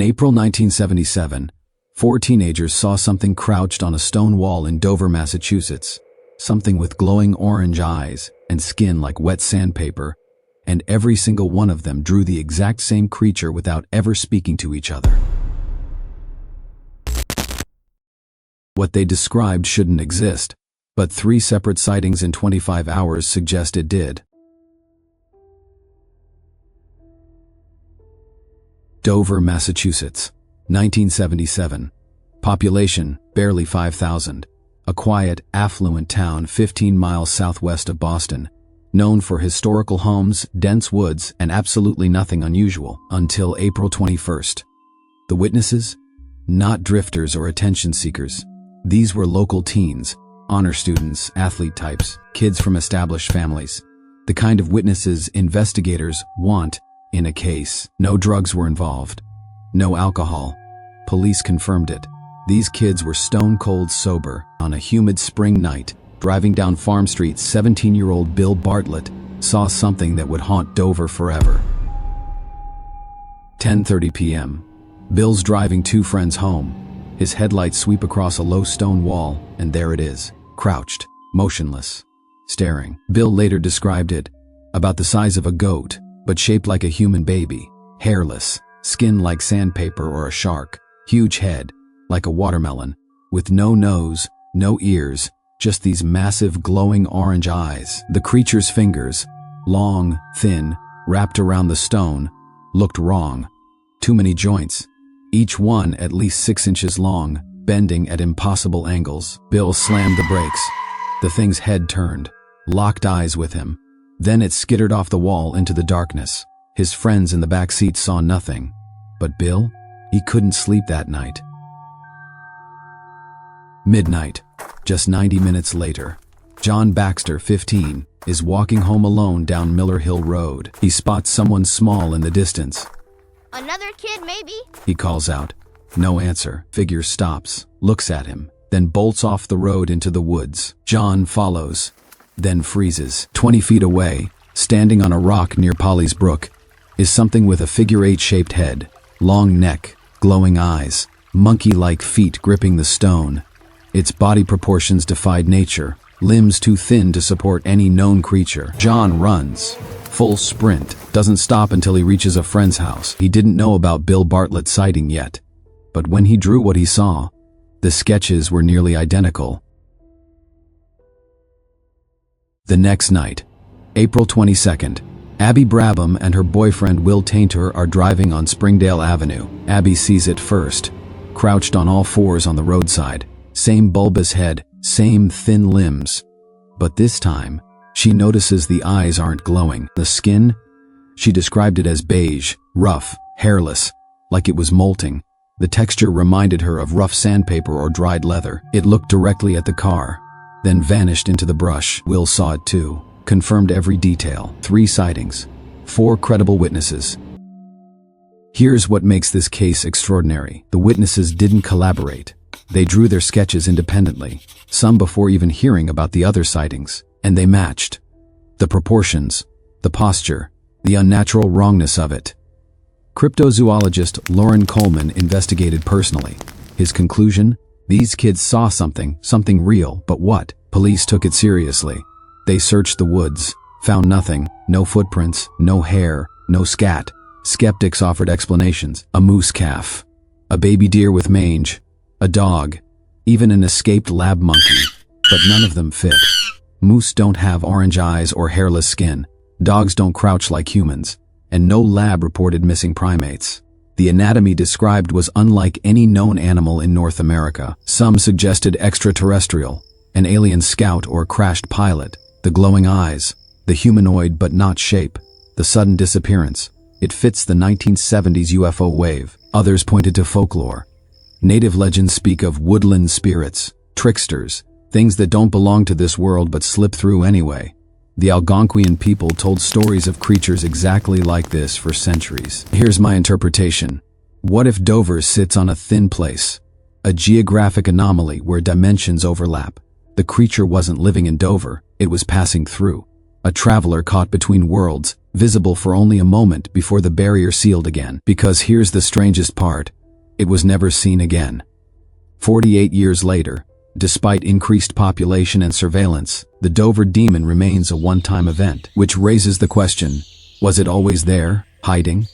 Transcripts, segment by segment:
In April 1977, 4 teenagers saw something crouched on a stone wall in Dover, Massachusetts. Something with glowing orange eyes and skin like wet sandpaper, and every single one of them drew the exact same creature without ever speaking to each other. What they described shouldn't exist, but 3 separate sightings in 25 hours suggest it did. Dover, Massachusetts, 1977. Population, barely 5,000. A quiet, affluent town 15 miles southwest of Boston, known for historical homes, dense woods, and absolutely nothing unusual, until April 21st. The witnesses? Not drifters or attention seekers. These were local teens, honor students, athlete types, kids from established families. The kind of witnesses investigators want in a case. No drugs were involved. No alcohol. Police confirmed it. These kids were stone cold sober. On a humid spring night, driving down Farm Street, 17-year-old Bill Bartlett saw something that would haunt Dover forever. 10:30 p.m. Bill's driving 2 friends home. His headlights sweep across a low stone wall, and there it is, crouched, motionless, staring. Bill later described it, about the size of a goat, but shaped like a human baby, hairless, skin like sandpaper or a shark, huge head, like a watermelon, with no nose, no ears, just these massive glowing orange eyes. The creature's fingers, long, thin, wrapped around the stone, looked wrong. Too many joints, each one at least 6 inches long, bending at impossible angles. Bill slammed the brakes. The thing's head turned, locked eyes with him. Then it skittered off the wall into the darkness. His friends in the back seat saw nothing. But Bill? He couldn't sleep that night. Midnight. Just 90 minutes later. John Baxter, 15, is walking home alone down Miller Hill Road. He spots someone small in the distance. "Another kid, maybe?" He calls out. No answer. Figure stops, looks at him, then bolts off the road into the woods. John follows, then freezes. 20 feet away, standing on a rock near Polly's Brook, is something with a figure-8-shaped head, long neck, glowing eyes, monkey-like feet gripping the stone. Its body proportions defied nature, limbs too thin to support any known creature. John runs, full sprint, doesn't stop until he reaches a friend's house. He didn't know about Bill Bartlett's sighting yet, but when he drew what he saw, the sketches were nearly identical. The next night, April 22nd, Abby Brabham and her boyfriend Will Tainter are driving on Springdale Avenue. Abby sees it first, crouched on all fours on the roadside. Same bulbous head, same thin limbs. But this time, she notices the eyes aren't glowing. The skin? She described it as beige, rough, hairless, like it was molting. The texture reminded her of rough sandpaper or dried leather. It looked directly at the car, then vanished into the brush. Will saw it too, confirmed every detail. 3 sightings, 4 credible witnesses. Here's what makes this case extraordinary. The witnesses didn't collaborate. They drew their sketches independently, some before even hearing about the other sightings, and they matched. The proportions, the posture, the unnatural wrongness of it. Cryptozoologist Loren Coleman investigated personally. His conclusion? These kids saw something real, but what? Police took it seriously. They searched the woods, found nothing, no footprints, no hair, no scat. Skeptics offered explanations. A moose calf, a baby deer with mange, a dog, even an escaped lab monkey, but none of them fit. Moose don't have orange eyes or hairless skin. Dogs don't crouch like humans, and no lab reported missing primates. The anatomy described was unlike any known animal in North America. Some suggested extraterrestrial, an alien scout or crashed pilot. The glowing eyes, the humanoid but not shape, the sudden disappearance. It fits the 1970s UFO wave. Others pointed to folklore. Native legends speak of woodland spirits, tricksters, things that don't belong to this world but slip through anyway. The Algonquian people told stories of creatures exactly like this for centuries. Here's my interpretation. What if Dover sits on a thin place? A geographic anomaly where dimensions overlap. The creature wasn't living in Dover, it was passing through. A traveler caught between worlds, visible for only a moment before the barrier sealed again. Because here's the strangest part, it was never seen again. 48 years later, despite increased population and surveillance, the Dover demon remains a one-time event, which raises the question, was it always there, hiding?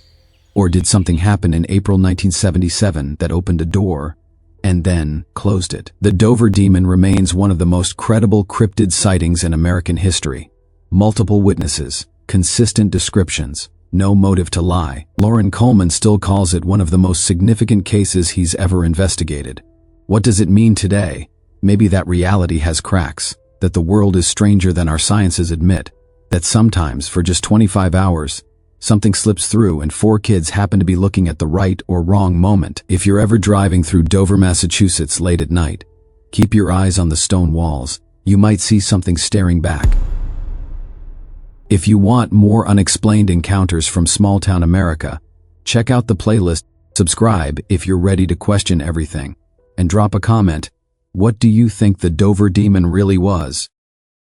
Or did something happen in April 1977 that opened a door and then closed it? The Dover demon remains one of the most credible cryptid sightings in American history. Multiple witnesses, consistent descriptions, no motive to lie. Loren Coleman still calls it one of the most significant cases he's ever investigated. What does it mean today? Maybe that reality has cracks, that the world is stranger than our sciences admit, that sometimes, for just 25 hours, something slips through and 4 kids happen to be looking at the right or wrong moment. If you're ever driving through Dover, Massachusetts late at night, keep your eyes on the stone walls. You might see something staring back. If you want more unexplained encounters from small-town America, check out the playlist, subscribe if you're ready to question everything, and drop a comment. What do you think the Dover demon really was?